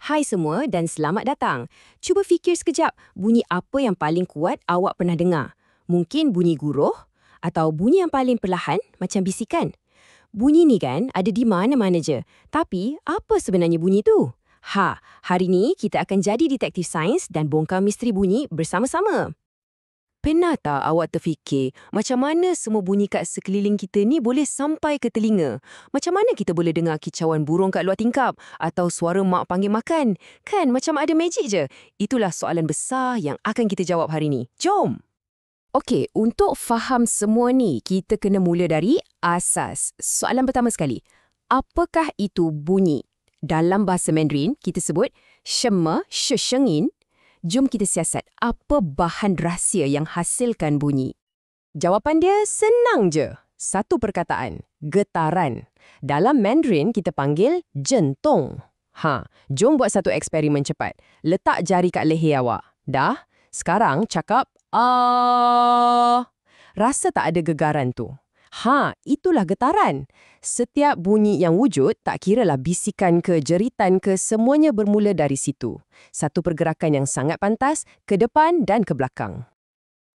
Hai semua dan selamat datang. Cuba fikir sekejap, bunyi apa yang paling kuat awak pernah dengar? Mungkin bunyi guruh atau bunyi yang paling perlahan macam bisikan. Bunyi ni kan ada di mana-mana je. Tapi apa sebenarnya bunyi tu? Hari ni kita akan jadi detektif sains dan bongkar misteri bunyi bersama-sama. Pernah tak awak terfikir macam mana semua bunyi kat sekeliling kita ni boleh sampai ke telinga? Macam mana kita boleh dengar kicauan burung kat luar tingkap atau suara mak panggil makan? Kan macam ada magic je. Itulah soalan besar yang akan kita jawab hari ni. Jom! Okey, untuk faham semua ni, kita kena mula dari asas. Soalan pertama sekali, apakah itu bunyi? Dalam bahasa Mandarin, kita sebut 什么是声音? Jom kita siasat, apa bahan rahsia yang hasilkan bunyi? Jawapan dia senang je. Satu perkataan, getaran. Dalam Mandarin, kita panggil jentong. Jom buat satu eksperimen cepat. Letak jari kat leher awak. Dah? Sekarang cakap, Rasa tak ada gegaran tu? Itulah getaran. Setiap bunyi yang wujud, tak kiralah bisikan ke jeritan ke, semuanya bermula dari situ. Satu pergerakan yang sangat pantas, ke depan dan ke belakang.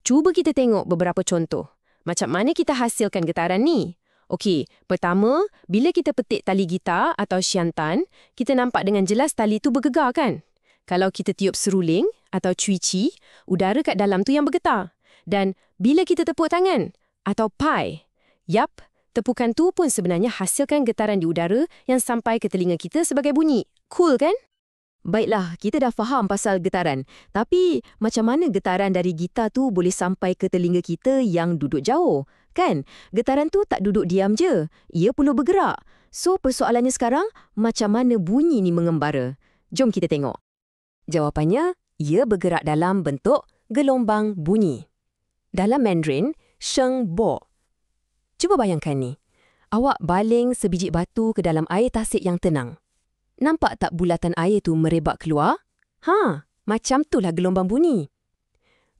Cuba kita tengok beberapa contoh. Macam mana kita hasilkan getaran ni? Okey, pertama, bila kita petik tali gitar atau syantan, kita nampak dengan jelas tali tu bergegar kan? Kalau kita tiup seruling atau cuici, udara kat dalam tu yang bergetar. Dan bila kita tepuk tangan atau pai, tepukan tu pun sebenarnya hasilkan getaran di udara yang sampai ke telinga kita sebagai bunyi. Cool kan? Baiklah, kita dah faham pasal getaran. Tapi macam mana getaran dari gitar tu boleh sampai ke telinga kita yang duduk jauh? Kan? Getaran tu tak duduk diam je. Ia perlu bergerak. So, persoalannya sekarang, macam mana bunyi ni mengembara? Jom kita tengok. Jawapannya, ia bergerak dalam bentuk gelombang bunyi. Dalam Mandarin, sheng bo. Cuba bayangkan ni. Awak baling sebiji batu ke dalam air tasik yang tenang. Nampak tak bulatan air tu merebak keluar? Macam itulah gelombang bunyi.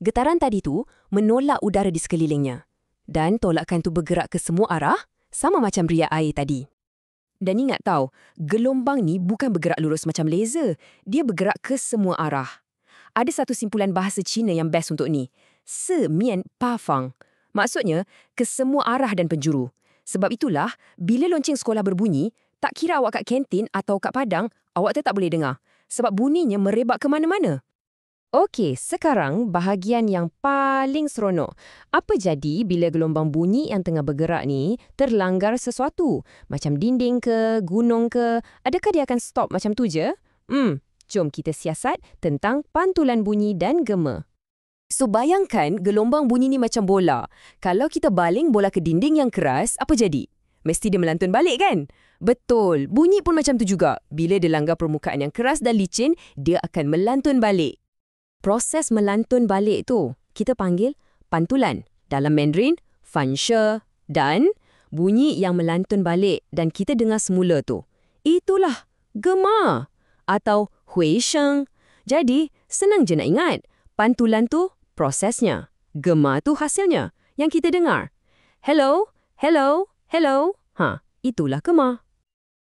Getaran tadi tu menolak udara di sekelilingnya. Dan tolakan tu bergerak ke semua arah, sama macam riak air tadi. Dan ingat tau, gelombang ni bukan bergerak lurus macam laser. Dia bergerak ke semua arah. Ada satu simpulan bahasa Cina yang best untuk ni. Se mian pa fang. Maksudnya, ke semua arah dan penjuru. Sebab itulah, bila lonceng sekolah berbunyi, tak kira awak kat kantin atau kat padang, awak tetap boleh dengar. Sebab bunyinya merebak ke mana-mana. Okey, sekarang bahagian yang paling seronok. Apa jadi bila gelombang bunyi yang tengah bergerak ni terlanggar sesuatu? Macam dinding ke, gunung ke, adakah dia akan stop macam tu je? Jom kita siasat tentang pantulan bunyi dan gema. So, bayangkan gelombang bunyi ni macam bola. Kalau kita baling bola ke dinding yang keras, apa jadi? Mesti dia melantun balik kan? Betul, bunyi pun macam tu juga. Bila dia langgar permukaan yang keras dan licin, dia akan melantun balik. Proses melantun balik tu, kita panggil pantulan. Dalam Mandarin, fanshe. Dan bunyi yang melantun balik dan kita dengar semula tu, itulah gema atau hui sheng. Jadi, senang je nak ingat. Pantulan tu prosesnya. Gema tu hasilnya yang kita dengar. Hello, hello, hello. Itulah gema.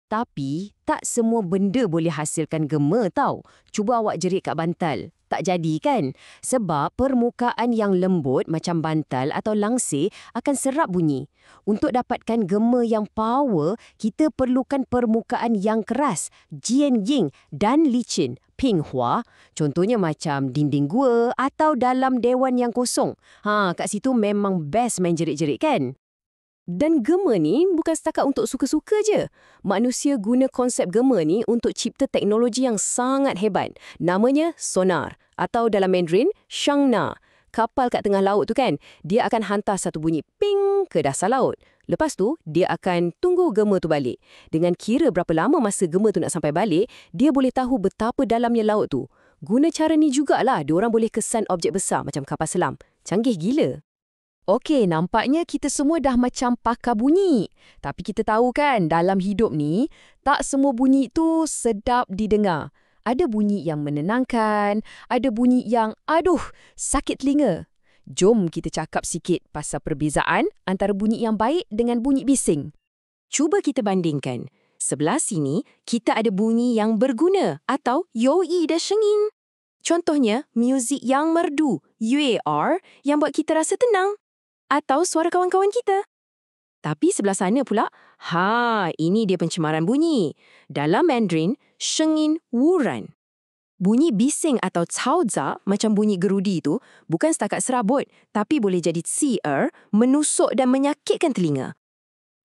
Tapi, tak semua benda boleh hasilkan gema tau. Cuba awak jerit kat bantal. Tak jadi kan? Sebab permukaan yang lembut macam bantal atau langsir akan serap bunyi. Untuk dapatkan gema yang power, kita perlukan permukaan yang keras, jian ying dan licin, ping hua. Contohnya macam dinding gua atau dalam dewan yang kosong. Kat situ memang best main jerit-jerit kan? Dan gema ni bukan setakat untuk suka-suka je. Manusia guna konsep gema ni untuk cipta teknologi yang sangat hebat. Namanya sonar atau dalam Mandarin, shangna. Kapal kat tengah laut tu kan, dia akan hantar satu bunyi ping ke dasar laut. Lepas tu, dia akan tunggu gema tu balik. Dengan kira berapa lama masa gema tu nak sampai balik, dia boleh tahu betapa dalamnya laut tu. Guna cara ni jugalah diorang boleh kesan objek besar macam kapal selam. Canggih gila. Okey, nampaknya kita semua dah macam pakar bunyi. Tapi kita tahu kan, dalam hidup ni, tak semua bunyi tu sedap didengar. Ada bunyi yang menenangkan, ada bunyi yang, sakit telinga. Jom kita cakap sikit pasal perbezaan antara bunyi yang baik dengan bunyi bising. Cuba kita bandingkan. Sebelah sini, kita ada bunyi yang berguna atau yoi dan shengin. Contohnya, muzik yang merdu, UAR, yang buat kita rasa tenang. Atau suara kawan-kawan kita. Tapi sebelah sana pula, ini dia pencemaran bunyi. Dalam Mandarin, shengin wuran. Bunyi bising atau caoza macam bunyi gerudi itu bukan setakat serabut, tapi boleh jadi tsi'er, menusuk dan menyakitkan telinga.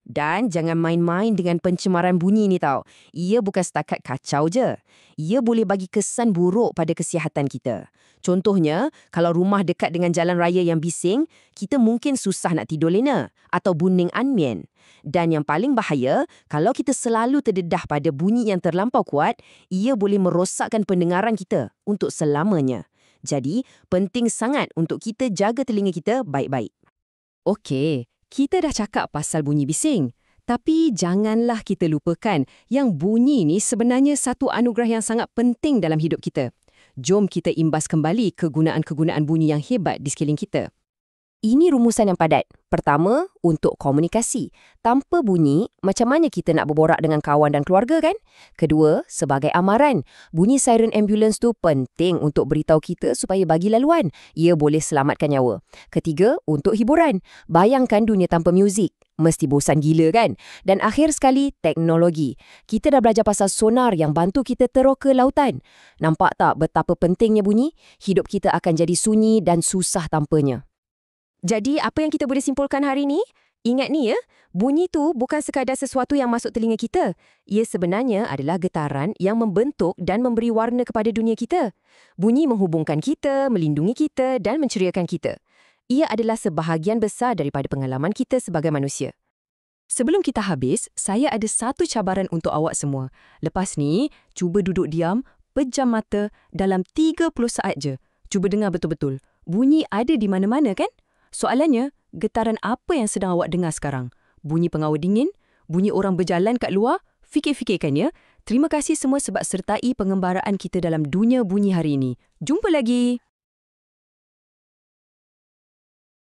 Dan jangan main-main dengan pencemaran bunyi ni tau. Ia bukan setakat kacau je. Ia boleh bagi kesan buruk pada kesihatan kita. Contohnya, kalau rumah dekat dengan jalan raya yang bising, kita mungkin susah nak tidur lena atau buning anmian. Dan yang paling bahaya, kalau kita selalu terdedah pada bunyi yang terlampau kuat, ia boleh merosakkan pendengaran kita untuk selamanya. Jadi, penting sangat untuk kita jaga telinga kita baik-baik. Okey. Kita dah cakap pasal bunyi bising, tapi janganlah kita lupakan yang bunyi ni sebenarnya satu anugerah yang sangat penting dalam hidup kita. Jom kita imbas kembali kegunaan-kegunaan bunyi yang hebat di sekeliling kita. Ini rumusan yang padat. Pertama, untuk komunikasi. Tanpa bunyi, macam mana kita nak berborak dengan kawan dan keluarga kan? Kedua, sebagai amaran. Bunyi siren ambulans tu penting untuk beritahu kita supaya bagi laluan. Ia boleh selamatkan nyawa. Ketiga, untuk hiburan. Bayangkan dunia tanpa muzik. Mesti bosan gila kan? Dan akhir sekali, teknologi. Kita dah belajar pasal sonar yang bantu kita teruk ke lautan. Nampak tak betapa pentingnya bunyi? Hidup kita akan jadi sunyi dan susah tanpanya. Jadi, apa yang kita boleh simpulkan hari ini? Ingat ni ya, bunyi tu bukan sekadar sesuatu yang masuk telinga kita. Ia sebenarnya adalah getaran yang membentuk dan memberi warna kepada dunia kita. Bunyi menghubungkan kita, melindungi kita dan menceriakan kita. Ia adalah sebahagian besar daripada pengalaman kita sebagai manusia. Sebelum kita habis, saya ada satu cabaran untuk awak semua. Lepas ni, cuba duduk diam, pejam mata dalam 30 saat je. Cuba dengar betul-betul. Bunyi ada di mana-mana kan? Soalannya, getaran apa yang sedang awak dengar sekarang? Bunyi pengawal dingin? Bunyi orang berjalan kat luar? Fikir-fikirkan ya. Terima kasih semua sebab sertai pengembaraan kita dalam dunia bunyi hari ini. Jumpa lagi!